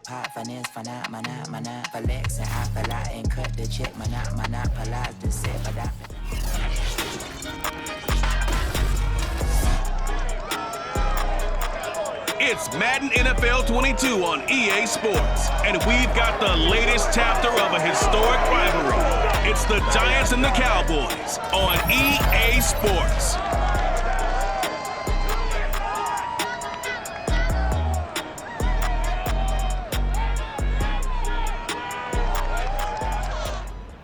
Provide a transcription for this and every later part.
Hot finesse, mana, flex, and I feel like and cut the check, mana, polize the set, but I. It's Madden NFL 22 on EA Sports, and we've got the latest chapter of a historic rivalry. It's the Giants and the Cowboys on EA Sports.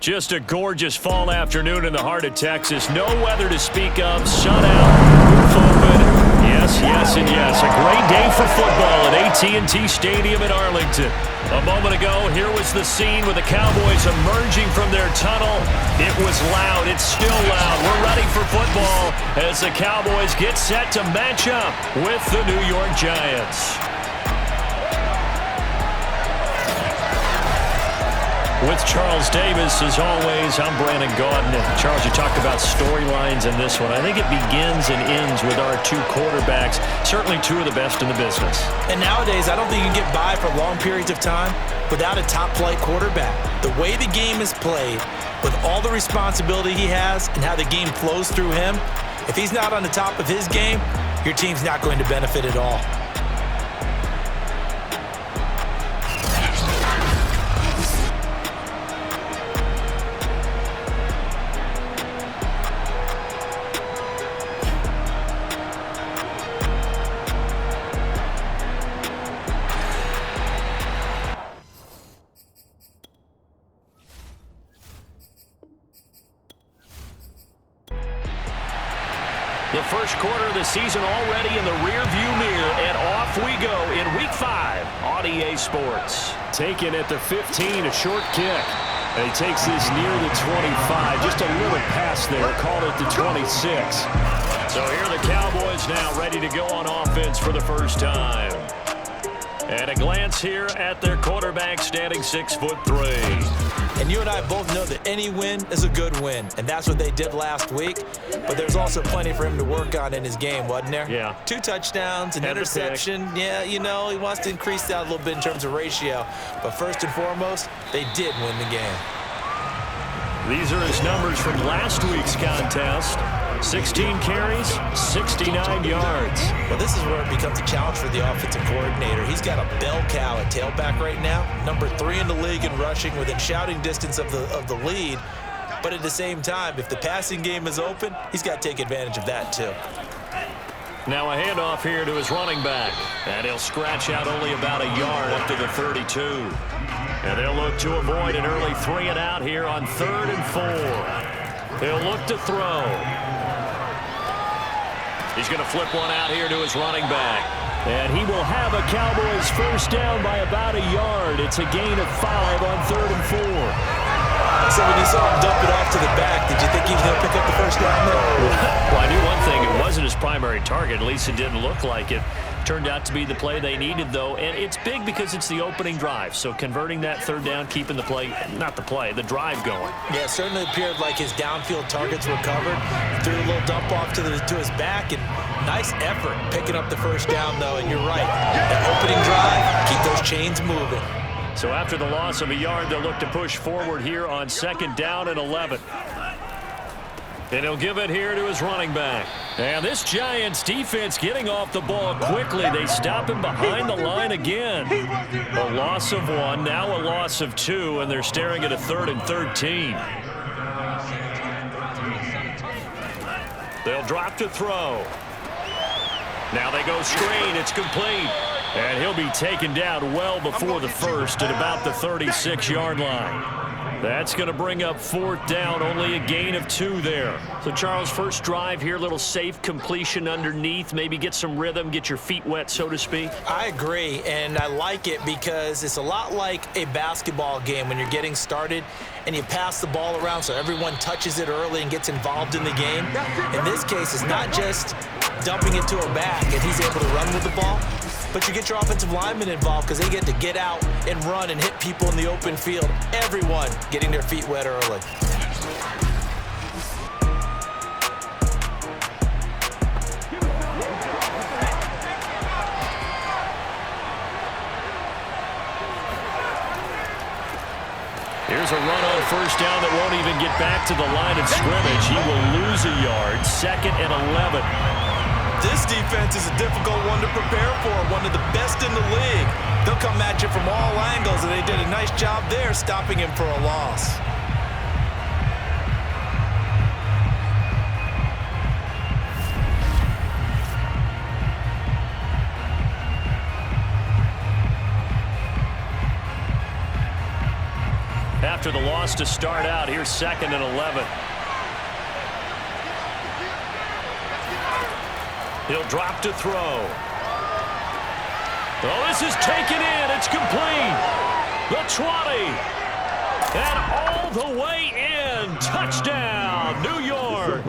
Just a gorgeous fall afternoon in the heart of Texas. No weather to speak of. Sun out. Roof open. Yes, yes, and yes. A great day for football at AT&T Stadium in Arlington. A moment ago, here was the scene with the Cowboys emerging from their tunnel. It was loud. It's still loud. We're ready for football as the Cowboys get set to match up with the New York Giants. With Charles Davis, as always, I'm Brandon Gaudin. And Charles, you talked about storylines in this one. I think it begins and ends with our two quarterbacks, certainly two of the best in the business. And nowadays, I don't think you can get by for long periods of time without a top-flight quarterback. The way the game is played, with all the responsibility he has and how the game flows through him, if he's not on the top of his game, your team's not going to benefit at all. The first quarter of the season already in the rearview mirror, and off we go in Week 5 on EA Sports. Taken at the 15, a short kick. And he takes this near the 25. Just a little pass there, called it the 26. So here are the Cowboys now ready to go on offense for the first time. And a glance here at their quarterback standing 6'3". And you and I both know that any win is a good win, and that's what they did last week. But there's also plenty for him to work on in his game, wasn't there? Yeah. 2 touchdowns, an interception. Yeah, you know, he wants to increase that a little bit in terms of ratio. But first and foremost, they did win the game. These are his numbers from last week's contest. 16 carries, 69 yards. Well, this is where it becomes a challenge for the offensive coordinator. He's got a bell cow at tailback right now, number 3 in the league in rushing, within shouting distance of the lead. But at the same time, if the passing game is open, he's got to take advantage of that too. Now a handoff here to his running back, and he'll scratch out only about a yard up to the 32. And they'll look to avoid an early 3 and out here on 3rd and 4. He'll look to throw. He's going to flip one out here to his running back. And he will have a Cowboys first down by about a yard. It's a gain of 5 on 3rd and 4. So when you saw him dump it off to the back, did you think he was going to pick up the first down there? Well, I knew one thing. It wasn't his primary target. At least it didn't look like it. Turned out to be the play they needed, though. And it's big because it's the opening drive. So converting that 3rd down, keeping the play, not the play, the drive going. Yeah, it certainly appeared like his downfield targets were covered. Threw a little dump off to his back, and nice effort picking up the first down, though. And you're right, that opening drive, keep those chains moving. So after the loss of a yard, they'll look to push forward here on 2nd down and 11. And he'll give it here to his running back. And this Giants defense getting off the ball quickly. They stop him behind the line again. A loss of 1, now a loss of 2, and they're staring at a 3rd and 13. They'll drop to throw. Now they go screen. It's complete. And he'll be taken down well before the first at about the 36-yard line. That's going to bring up 4th down, only a gain of 2 there. So, Charles, first drive here, little safe completion underneath, maybe get some rhythm, get your feet wet, so to speak. I agree, and I like it because it's a lot like a basketball game when you're getting started and you pass the ball around so everyone touches it early and gets involved in the game. In this case, it's not just dumping it to a back and he's able to run with the ball, but you get your offensive linemen involved because they get to get out and run and hit people in the open field. Everyone getting their feet wet early. Here's a run on first down that won't even get back to the line of scrimmage. He will lose a yard. 2nd and 11. This defense is a difficult one to prepare for, one of the best in the league. They'll come at you from all angles, and they did a nice job there stopping him for a loss. After the loss to start out, here's 2nd and 11. He'll drop to throw. Oh, this is taken in. It's complete. The 20. And all the way in. Touchdown, New York.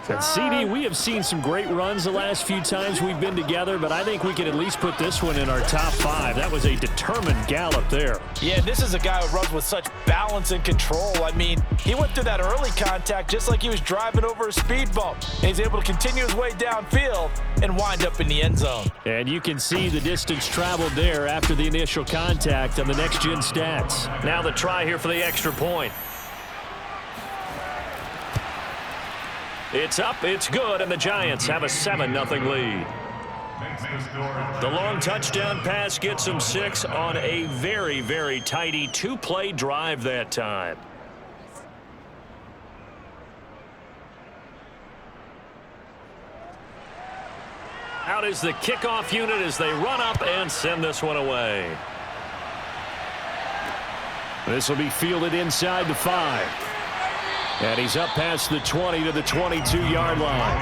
And CD, we have seen some great runs the last few times we've been together, but I think we can at least put this one in our top 5. That was a determined gallop there. Yeah, this is a guy who runs with such balance and control. I mean, he went through that early contact just like he was driving over a speed bump. And he's able to continue his way downfield and wind up in the end zone. And you can see the distance traveled there after the initial contact on the next-gen stats. Now the try here for the extra point. It's up, it's good, and the Giants have a 7-0 lead. The long touchdown pass gets them 6 on a very, very tidy 2-play drive that time. Out is the kickoff unit as they run up and send this one away. This will be fielded inside the 5. And he's up past the 20 to the 22-yard line.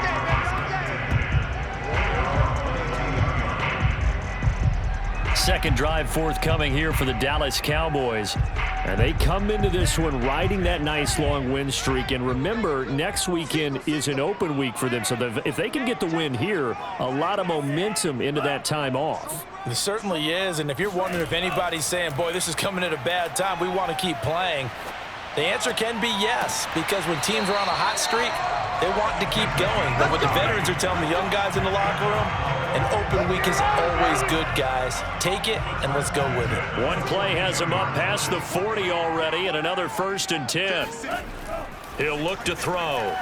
Second drive forthcoming here for the Dallas Cowboys. And they come into this one riding that nice long win streak. And remember, next weekend is an open week for them. So if they can get the win here, a lot of momentum into that time off. It certainly is. And if you're wondering if anybody's saying, boy, this is coming at a bad time, we want to keep playing, the answer can be yes, because when teams are on a hot streak, they want to keep going. But what the veterans are telling the young guys in the locker room, an open week is always good, guys. Take it, and let's go with it. One play has him up past the 40 already, and another 1st and 10. He'll look to throw.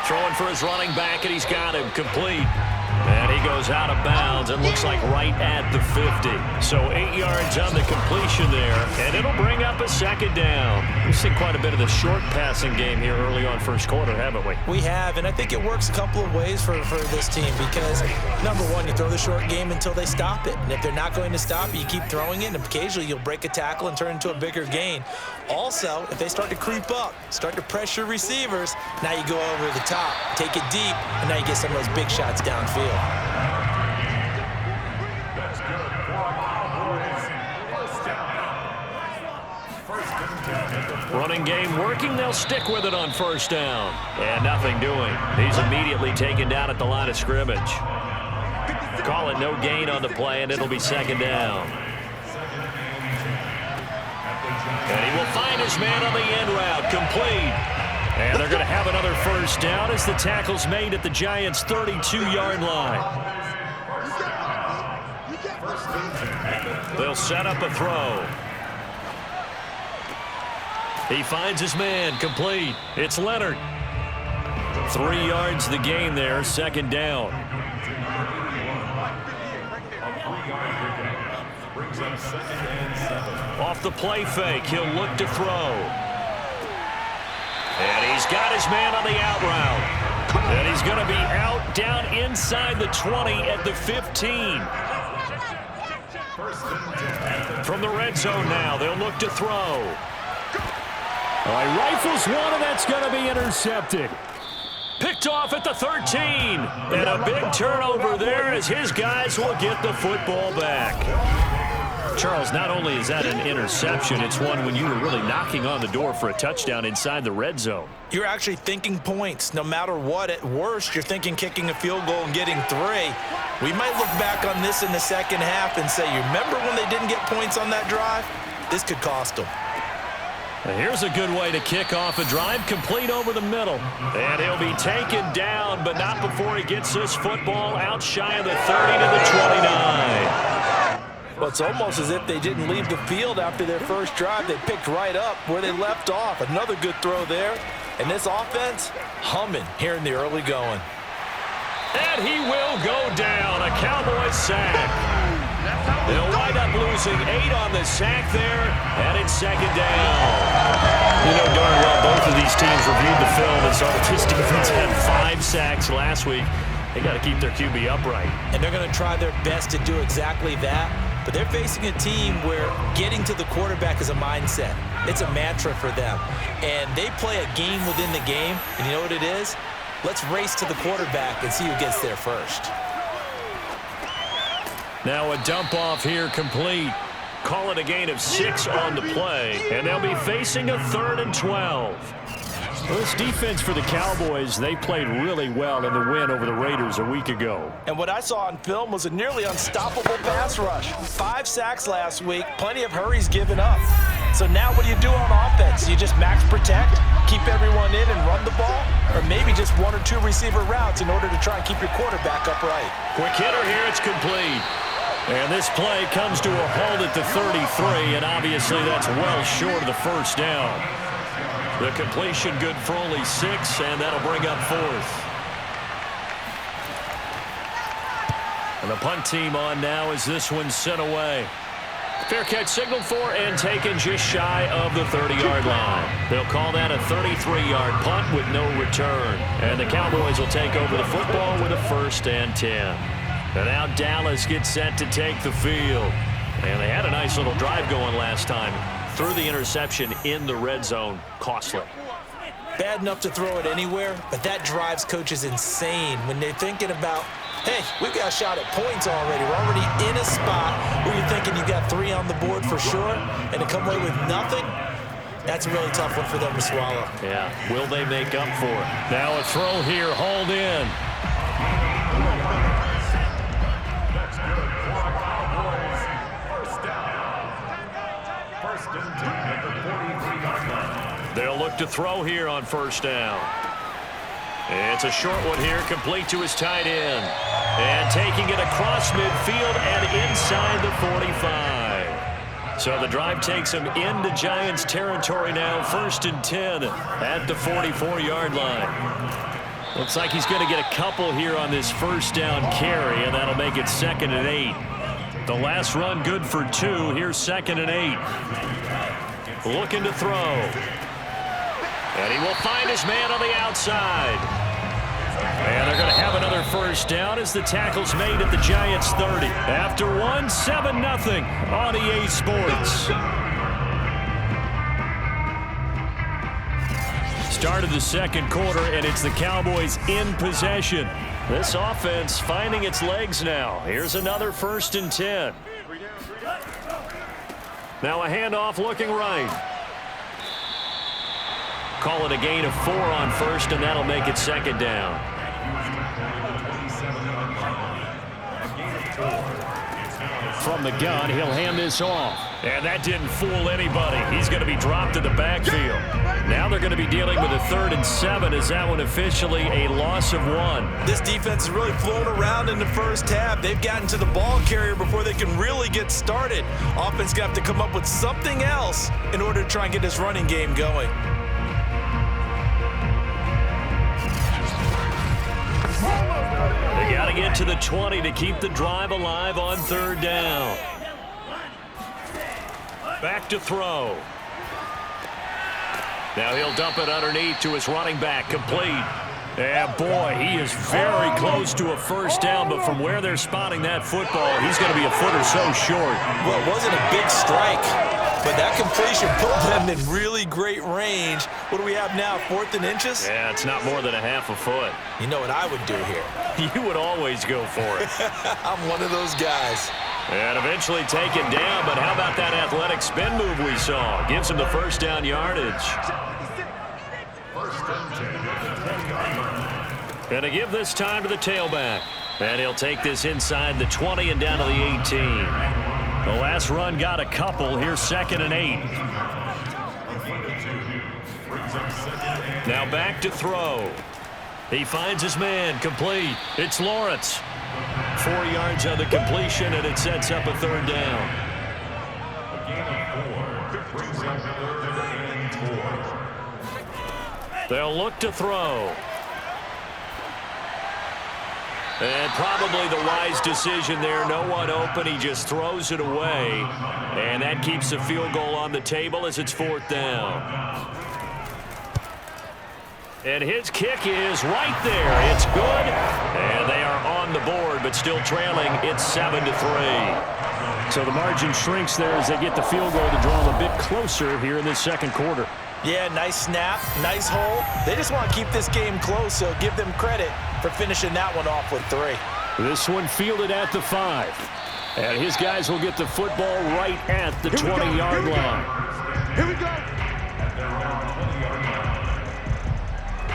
Throwing for his running back, and he's got him complete. And he goes out of bounds and looks like right at the 50. So 8 yards on the completion there, and it'll bring up a 2nd down. We've seen quite a bit of the short passing game here early on first quarter, haven't we? We have, and I think it works a couple of ways for this team because, number one, you throw the short game until they stop it. And if they're not going to stop it, you keep throwing it, and occasionally you'll break a tackle and turn into a bigger gain. Also, if they start to creep up, start to pressure receivers, now you go over the top, take it deep, and now you get some of those big shots downfield. Running game working. They'll stick with it on first down. And nothing doing. He's immediately taken down at the line of scrimmage. Call it no gain on the play, and it'll be 2nd down. And he will find his man on the end route. Complete. And they're going to have another first down as the tackle's made at the Giants' 32-yard line. They'll set up a throw. He finds his man. Complete. It's Leonard. 3 yards the gain there. 2nd down. Off the play fake. He'll look to throw. And he's got his man on the out route. And he's going to be out down inside the 20 at the 15. From the red zone now, they'll look to throw. All right, rifles one, and that's going to be intercepted. Picked off at the 13. And a big turnover there as his guys will get the football back. Charles, not only is that an interception, it's one when you were really knocking on the door for a touchdown inside the red zone. You're actually thinking points. No matter what, at worst, you're thinking kicking a field goal and getting 3. We might look back on this in the second half and say, you remember when they didn't get points on that drive? This could cost them. And here's a good way to kick off a drive, complete over the middle. And he'll be taken down, but not before he gets this football out shy of the 30 to the 29. Well, it's almost as if they didn't leave the field after their first drive. They picked right up where they left off. Another good throw there. And this offense, humming here in the early going. And he will go down. A Cowboys sack. They'll wind up losing 8 on the sack there, and it's second down. You know darn well both of these teams reviewed the film and saw that this defense had 5 sacks last week. They got to keep their QB upright. And they're going to try their best to do exactly that. But they're facing a team where getting to the quarterback is a mindset. It's a mantra for them. And they play a game within the game. And you know what it is? Let's race to the quarterback and see who gets there first. Now a dump off here complete. Call it a gain of 6 on the play. And they'll be facing a 3rd and 12. Well, this defense for the Cowboys, they played really well in the win over the Raiders a week ago. And what I saw on film was a nearly unstoppable pass rush. 5 sacks last week, plenty of hurries given up. So now what do you do on offense? You just max protect, keep everyone in and run the ball? Or maybe just 1 or 2 receiver routes in order to try and keep your quarterback upright? Quick hitter here, it's complete. And this play comes to a halt at the 33, and obviously that's well short of the first down. The completion good for only 6, and that'll bring up 4th. And the punt team on now as this one's sent away. Fair catch signaled for and taken just shy of the 30-yard line. They'll call that a 33-yard punt with no return. And the Cowboys will take over the football with a 1st and 10. And now Dallas gets set to take the field. And they had a nice little drive going last time. Threw the interception in the red zone. Costly. Bad enough to throw it anywhere, but that drives coaches insane when they're thinking about, hey, we've got a shot at points already. We're already in a spot where you're thinking you got 3 on the board for sure, and to come away with nothing, that's a really tough one for them to swallow. Yeah, will they make up for it? Now a throw here, hauled in. They'll look to throw here on 1st down. It's a short one here, complete to his tight end. And taking it across midfield and inside the 45. So the drive takes him into Giants territory now, 1st and 10 at the 44-yard line. Looks like he's going to get a couple here on this 1st down carry, and that'll make it 2nd and 8. The last run good for 2. Here's 2nd and 8. Looking to throw. And he will find his man on the outside. And they're going to have another 1st down as the tackle's made at the Giants' 30. After 1, 7-0 on EA Sports. Start of the 2nd quarter, and it's the Cowboys in possession. This offense finding its legs now. Here's another 1st and 10. Now a handoff looking right. Call it a gain of 4 on 1st, and that'll make it 2nd down. From the gun, he'll hand this off. And that didn't fool anybody. He's going to be dropped in the backfield. Now they're going to be dealing with a 3rd and 7. Is that one officially a loss of 1? This defense is really flown around in the first half. They've gotten to the ball carrier before they can really get started. Offense got to come up with something else in order to try and get this running game going. They got to get to the 20 to keep the drive alive on 3rd down. Back to throw. Now he'll dump it underneath to his running back, complete. Yeah, boy, he is very close to a 1st down, but from where they're spotting that football, he's going to be a foot or so short. Well, it wasn't a big strike, but that completion put them in really great range. What do we have now, 4th and inches? Yeah, it's not more than a half a foot. You know what I would do here? You would always go for it. I'm one of those guys. And eventually taken down, but how about that athletic spin move we saw? Gives him the 1st down yardage. And to give this time to the tailback. And he'll take this inside the 20 and down to the 18. The last run got a couple. Here's 2nd and 8. Now back to throw. He finds his man, complete. It's Lawrence. 4 yards on the completion, and it sets up a 3rd down. They'll look to throw. And probably the wise decision there. No one open. He just throws it away. And that keeps the field goal on the table as it's 4th down. And his kick is right there. It's good. And they are on the board, but still trailing. It's 7-3. So the margin shrinks there as they get the field goal to draw them a bit closer here in this 2nd quarter. Yeah, nice snap, nice hole. They just want to keep this game close, so give them credit for finishing that one off with 3. This one fielded at the 5. And his guys will get the football right at the 20-yard line. Here we go.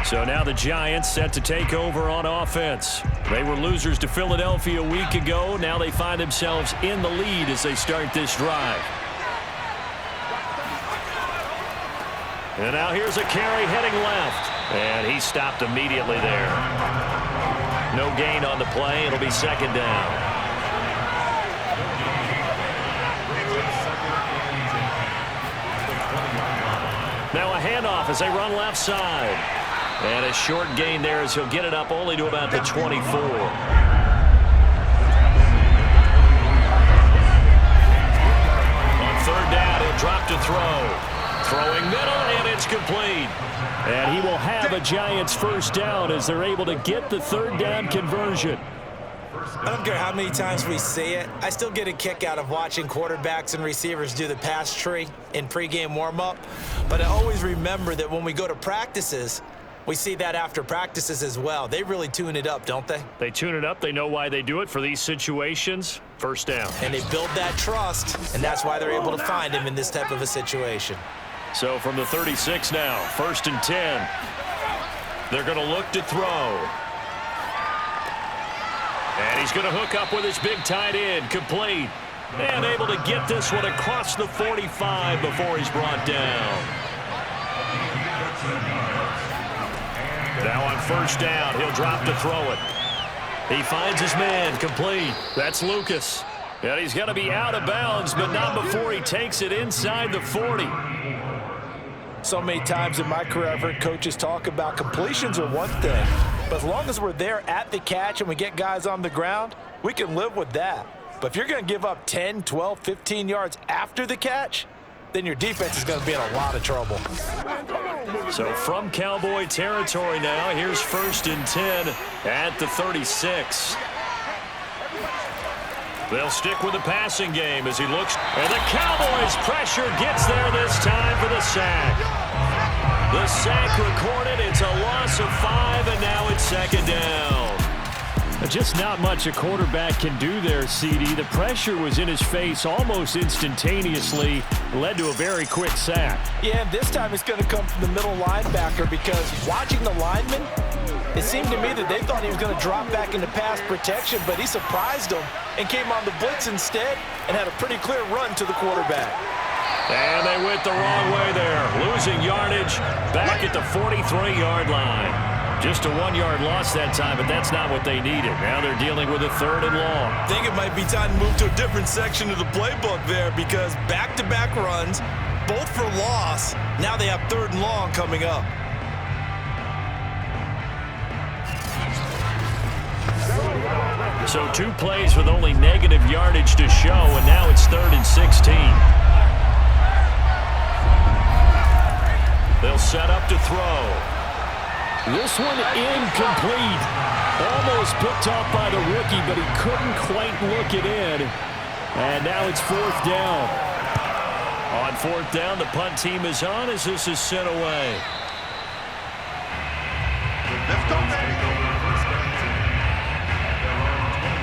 So now the Giants set to take over on offense. They were losers to Philadelphia a week ago. Now they find themselves in the lead as they start this drive. And now here's a carry heading left. And he stopped immediately there. No gain on the play. It'll be 2nd down. Now a handoff as they run left side. And a short gain there as he'll get it up only to about the 24. On 3rd down, he'll drop to throw. Throwing middle, and it's complete. And he will have a Giants 1st down as they're able to get the 3rd down conversion. I don't care how many times we see it. I still get a kick out of watching quarterbacks and receivers do the pass tree in pregame warm-up. But I always remember that when we go to practices, we see that after practices as well. They really tune it up, don't they? They tune it up. They know why they do it for these situations. 1st down. And they build that trust, and that's why they're able to find him in this type of a situation. So from the 36 now, 1st and 10. They're going to look to throw. And he's going to hook up with his big tight end, complete. And able to get this one across the 45 before he's brought down. Now on 1st down, he'll drop to throw it. He finds his man, complete. That's Lucas. And he's going to be out of bounds, but not before he takes it inside the 40. So many times in my career, I've heard coaches talk about completions are one thing, but as long as we're there at the catch and we get guys on the ground, we can live with that. But if you're going to give up 10, 12, 15 yards after the catch, then your defense is going to be in a lot of trouble. So from Cowboy territory now, here's 1st and 10 at the 36. They'll stick with the passing game as he looks. And the Cowboys' pressure gets there this time for the sack. The sack recorded. It's a loss of 5, and now it's 2nd down. Just not much a quarterback can do there, CD. The pressure was in his face almost instantaneously. Led to a very quick sack. Yeah, and this time it's going to come from the middle linebacker because watching the lineman, it seemed to me that they thought he was going to drop back into pass protection, but he surprised them and came on the blitz instead and had a pretty clear run to the quarterback. And they went the wrong way there, losing yardage back at the 43-yard line. Just a 1-yard loss that time, but that's not what they needed. Now they're dealing with a 3rd and long. I think it might be time to move to a different section of the playbook there because back-to-back runs, both for loss. Now they have 3rd and long coming up. So 2 plays with only negative yardage to show, and now it's 3rd and 16. They'll set up to throw. This one incomplete. Almost picked off by the rookie, but he couldn't quite look it in. And now it's 4th down. On 4th down, the punt team is on as this is sent away. Let's go, baby.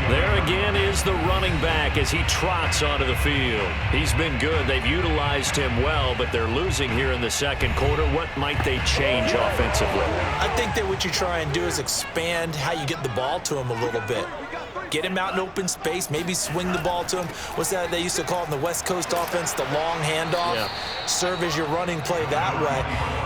There again is the running back as he trots onto the field. He's been good. They've utilized him well, but they're losing here in the 2nd quarter. What might they change offensively? I think that what you try and do is expand how you get the ball to him a little bit. Get him out in open space, maybe swing the ball to him. What's that they used to call it in the West Coast offense, the long handoff? Yeah. Serve as your running play that way,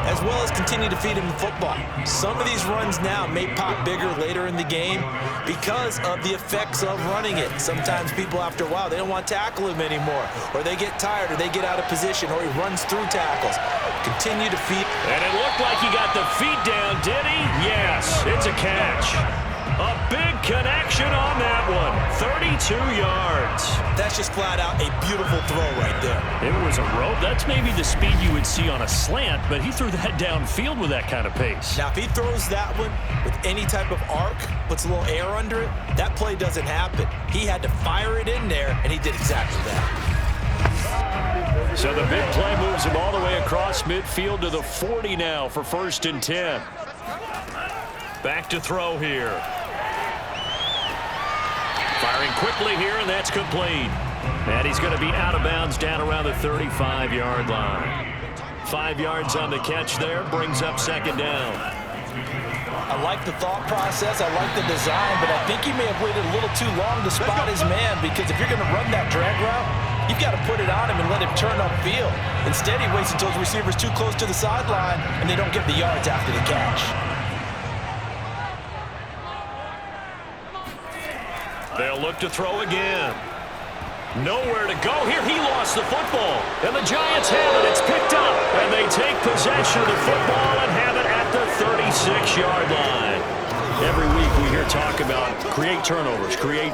as well as continue to feed him the football. Some of these runs now may pop bigger later in the game because of the effects of running it. Sometimes people, after a while, they don't want to tackle him anymore, or they get tired, or they get out of position, or he runs through tackles. Continue to feed. And it looked like he got the feet down, did he? Yes, it's a catch. A big connection on that one. 32 yards. That's just flat out a beautiful throw right there. It was a rope. That's maybe the speed you would see on a slant, but he threw that downfield with that kind of pace. Now, if he throws that one with any type of arc, puts a little air under it, that play doesn't happen. He had to fire it in there, and he did exactly that. So the big play moves him all the way across midfield to the 40 now for 1st and 10. Back to throw here. Firing quickly here, and that's complete. And he's going to be out of bounds down around the 35-yard line. 5 yards on the catch there, brings up 2nd down. I like the thought process, I like the design, but I think he may have waited a little too long to spot his man, because if you're going to run that drag route, you've got to put it on him and let him turn upfield. Instead, he waits until his receiver's too close to the sideline, and they don't get the yards after the catch. They'll look to throw again. Nowhere to go here. He lost the football. And the Giants have it. It's picked up. And they take possession of the football and have it at the 36-yard line. Every week we hear talk about create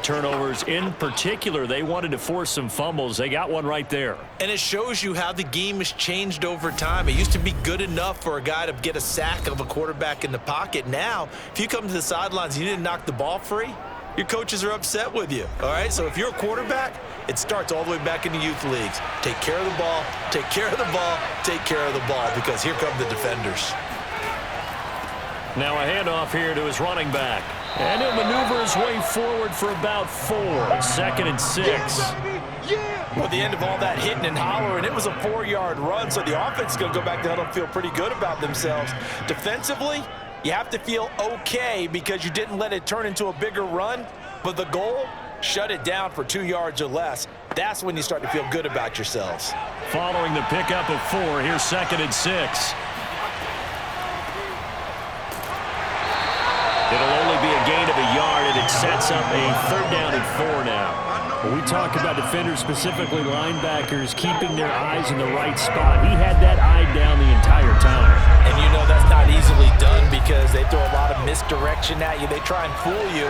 turnovers. In particular, they wanted to force some fumbles. They got one right there. And it shows you how the game has changed over time. It used to be good enough for a guy to get a sack of a quarterback in the pocket. Now, if you come to the sidelines and you didn't knock the ball free, your coaches are upset with you, all right? So if you're a quarterback, it starts all the way back in the youth leagues. Take care of the ball, take care of the ball, take care of the ball, because here come the defenders. Now a handoff here to his running back. And he'll maneuver his way forward for about 4. 2nd and 6. Well, at the end of all that hitting and hollering, it was a 4-yard run, so the offense is going to go back down and feel pretty good about themselves. Defensively, you have to feel okay because you didn't let it turn into a bigger run, but the goal, shut it down for 2 yards or less. That's when you start to feel good about yourselves. Following the pickup of 4, here's 2nd and 6. It'll only be a gain of a yard, and it sets up a 3rd down and 4 now. When we talk about defenders, specifically linebackers, keeping their eyes in the right spot. He had that eye down the entire time. And you know that's not easily done because they throw a lot of misdirection at you. They try and fool you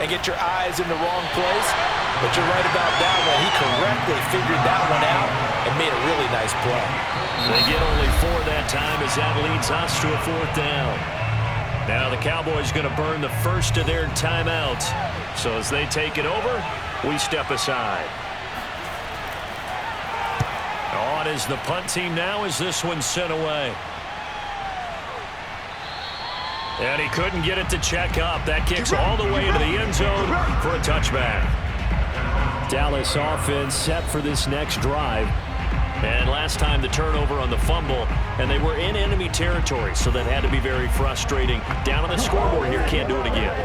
and get your eyes in the wrong place. But you're right about that one. He correctly figured that one out and made a really nice play. They get only 4 that time as that leads us to a 4th down. Now the Cowboys going to burn the first of their timeouts. So as they take it over, we step aside. On is the punt team now as this one's sent away. And he couldn't get it to check up. That kicks all the way into the end zone for a touchback. Dallas offense set for this next drive. And last time the turnover on the fumble, and they were in enemy territory, so that had to be very frustrating. Down on the scoreboard here, can't do it again.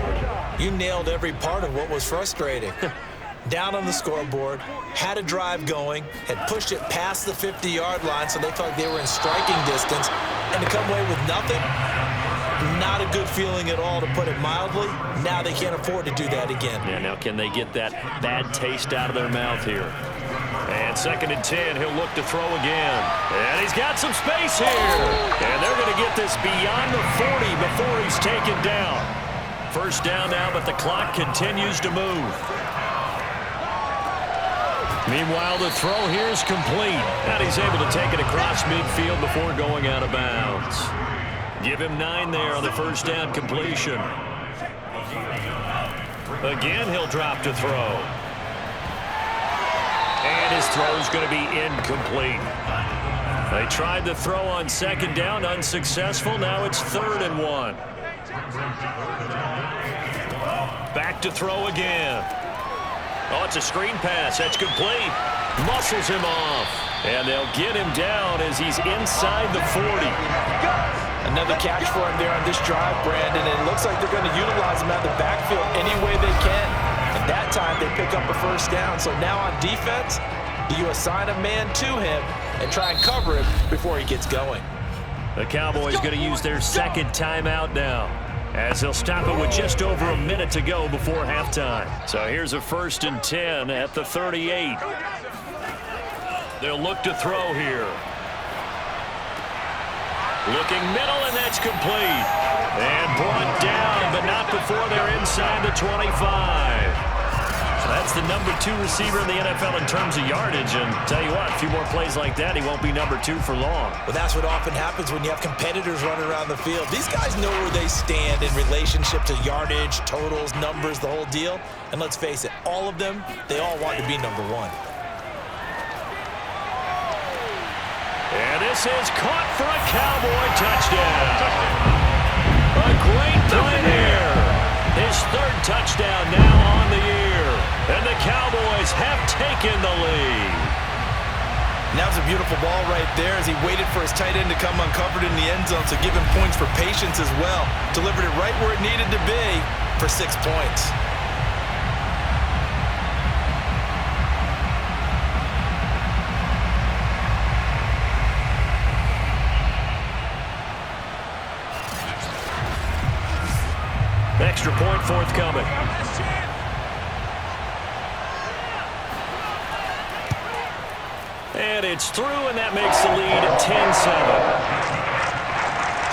You nailed every part of what was frustrating. Down on the scoreboard, had a drive going, had pushed it past the 50-yard line, so they thought they were in striking distance, and to come away with nothing, not a good feeling at all, to put it mildly. Now they can't afford to do that again. Yeah, now can they get that bad taste out of their mouth here? And 2nd and 10, he'll look to throw again. And he's got some space here. And they're going to get this beyond the 40 before he's taken down. 1st down now, but the clock continues to move. Meanwhile, the throw here is complete. And he's able to take it across midfield before going out of bounds. Give him 9 there on the 1st down completion. Again, he'll drop to throw. And his throw is going to be incomplete. They tried the throw on 2nd down, unsuccessful. Now it's 3rd and 1. Back to throw again. Oh, it's a screen pass. That's complete. Muscles him off. And they'll get him down as he's inside the 40. Another catch for him there on this drive, Brandon, and it looks like they're going to utilize him out of the backfield any way they can. And That time they pick up a first down. So now on defense, do you assign a man to him and try and cover him before he gets going? The Cowboys going to use their second timeout now, as they'll stop it with just over a minute to go before halftime. So here's a 1st and 10 at the 38. They'll look to throw here. Looking middle, and that's complete. And brought down, but not before they're inside the 25. So that's the number 2 receiver in the NFL in terms of yardage. And tell you what, a few more plays like that, he won't be number 2 for long. Well, that's what often happens when you have competitors running around the field. These guys know where they stand in relationship to yardage, totals, numbers, the whole deal. And let's face it, all of them, they all want to be number 1. And this is caught for a Cowboy touchdown. A great play there. His 3rd touchdown now on the year. And the Cowboys have taken the lead. And that was a beautiful ball right there as he waited for his tight end to come uncovered in the end zone, so give him points for patience as well. Delivered it right where it needed to be for 6 points. Extra point forthcoming. And it's through, and that makes the lead 10-7.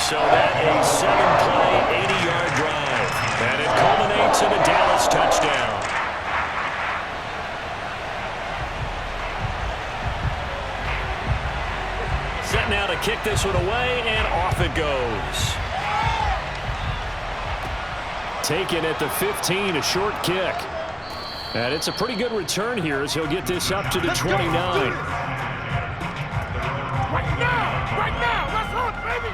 So that a 7-play, 80-yard drive. And it culminates in a Dallas touchdown. Set now to kick this one away, and off it goes. Taken at the 15, a short kick. And it's a pretty good return here as he'll get this up to the 29. Right now, let's hook, baby.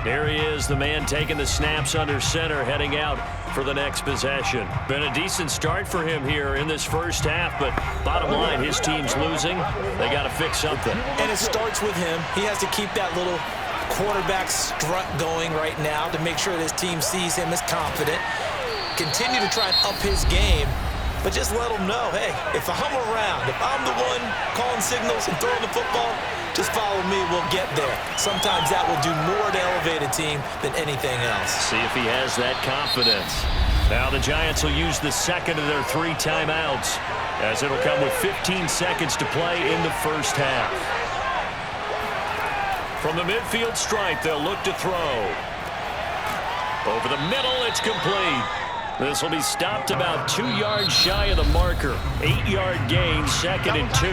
There he is, the man taking the snaps under center, heading out for the next possession. Been a decent start for him here in this first half, but bottom line, his team's losing. They got to fix something. And it starts with him. He has to keep that little quarterback strut going right now to make sure that his team sees him as confident. Continue to try and up his game, but just let him know, hey, if I'm around, if I'm the one calling signals and throwing the football, just follow me, we'll get there. Sometimes that will do more to elevate a team than anything else. See if he has that confidence. Now the Giants will use the second of their 3 timeouts, as it'll come with 15 seconds to play in the first half. From the midfield stripe, they'll look to throw. Over the middle, it's complete. This will be stopped about 2 yards shy of the marker. 8-yard gain, 2nd and 2.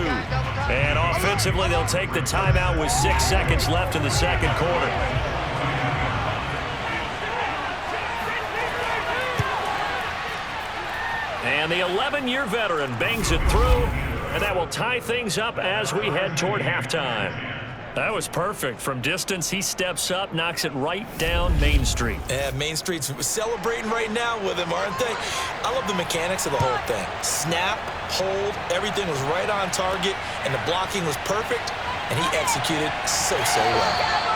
And offensively, they'll take the timeout with 6 seconds left in the second quarter. And the 11-year veteran bangs it through, and that will tie things up as we head toward halftime. That was perfect. From distance, he steps up, knocks it right down Main Street. Yeah, Main Street's celebrating right now with him, aren't they? I love the mechanics of the whole thing. Snap, hold, everything was right on target, and the blocking was perfect, and he executed so well.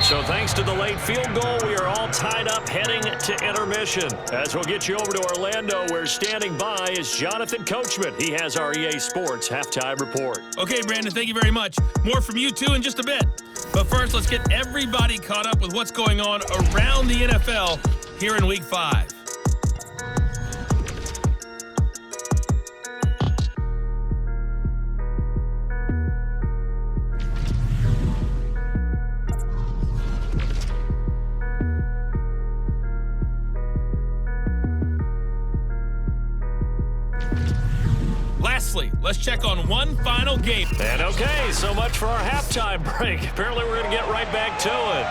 So thanks to the late field goal, we are all tied up heading to intermission. As we'll get you over to Orlando, where standing by is Jonathan Coachman. He has our EA Sports Halftime Report. Okay, Brandon, thank you very much. More from you, too, in just a bit. But first, let's get everybody caught up with what's going on around the NFL here in Week 5. Lastly, let's check on one final game. And okay, so much for our halftime break. Apparently we're going to get right back to it.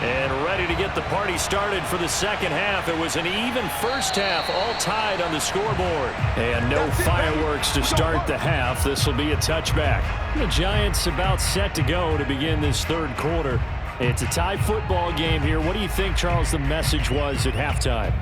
And ready to get the party started for the second half. It was an even first half, all tied on the scoreboard. And no fireworks to start the half. This will be a touchback. The Giants about set to go to begin this third quarter. It's a tie football game here. What do you think, Charles, the message was at halftime?